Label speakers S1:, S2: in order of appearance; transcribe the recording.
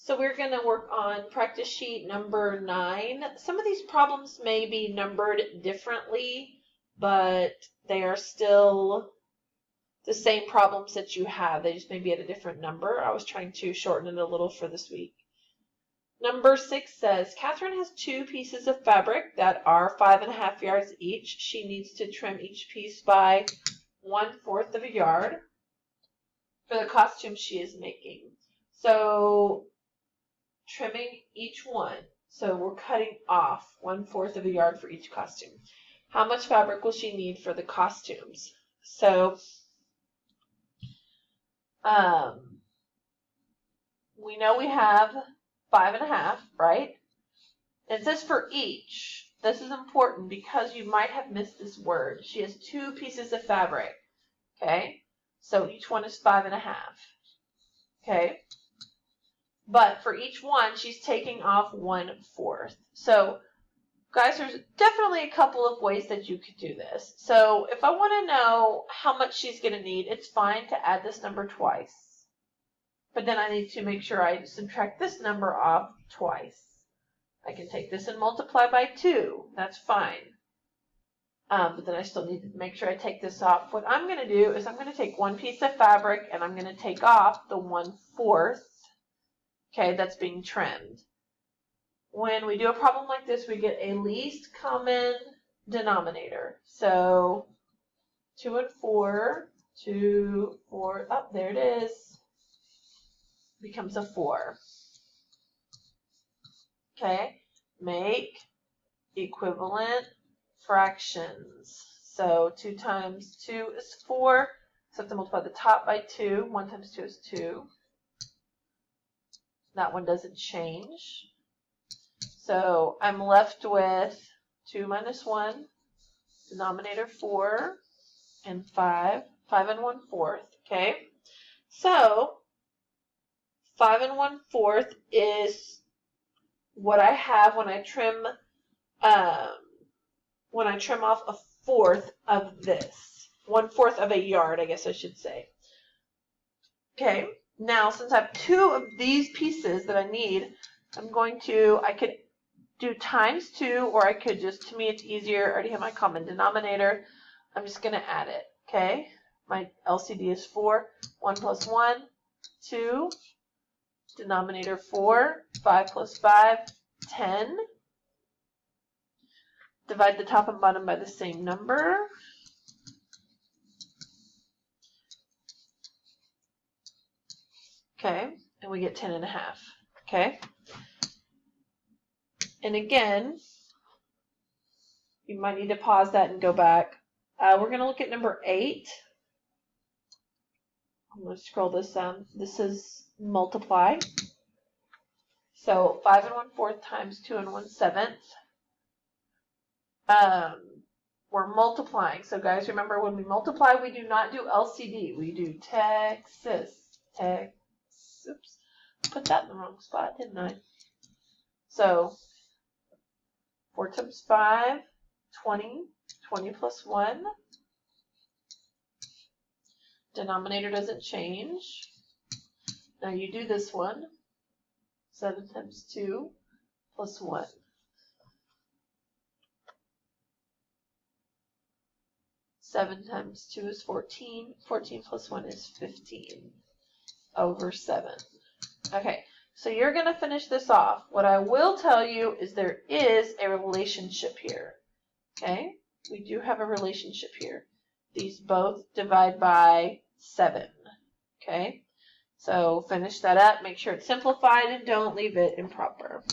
S1: So we're going to work on practice sheet number 9. Some of these problems may be numbered differently, but they are still the same problems that you have. They just may be at a different number. I was trying to shorten it a little for this week. Number 6 says, Catherine has 2 pieces of fabric that are 5.5 yards each. She needs to trim each piece by 1/4 of a yard for the costume she is making. So trimming each one. So we're cutting off 1/4 of a yard for each costume. How much fabric will she need for the costumes? So we know we have 5.5, right? And it says for each. This is important because you might have missed this word. She has 2 pieces of fabric. Okay? So each one is 5.5. Okay? But for each one, she's taking off 1/4. So, guys, there's definitely a couple of ways that you could do this. So if I want to know how much she's going to need, it's fine to add this number twice. But then I need to make sure I subtract this number off twice. I can take this and multiply by 2. That's fine. But then I still need to make sure I take this off. What I'm going to do is I'm going to take one piece of fabric and I'm going to take off the 1/4. Okay, that's being trimmed. When we do a problem like this, we get a least common denominator. So 2 and 4, 2, 4, oh, there it is. Becomes a 4. Okay, make equivalent fractions. So 2 times 2 is 4. So I have to multiply the top by 2. 1 times 2 is 2. That one doesn't change. So I'm left with 2 minus 1, denominator 4, and 5. 5 and 1/4. Okay? So 5 and 1/4 is what I have when I trim off a 1/4 of this. 1/4 of a yard, I guess I should say. Okay, now since I have 2 of these pieces that I need, I could do times 2, or I could just, to me it's easier, I already have my common denominator. I'm just going to add it, okay? My LCD is 4. 1 plus 1, 2. Denominator 4. 5 plus 5, 10. Divide the top and bottom by the same number. Okay, and we get 10.5. Okay? And again, you might need to pause that and go back. We're going to look at number 8. I'm going to scroll this down. This is multiply. So 5 and 1/4 times 2 and 1/7. We're multiplying. So guys, remember when we multiply, we do not do LCD. We do Texas. Oops. Put that in the wrong spot, didn't I? So 4 times 5, 20. 20 plus 1. Denominator doesn't change. Now you do this one. 7 times 2 plus 1. 7 times 2 is 14. 14 plus 1 is 15 over 7. Okay, so you're going to finish this off. What I will tell you is there is a relationship here. Okay, we do have a relationship here. These both divide by 7. Okay, so finish that up. Make sure it's simplified and don't leave it improper.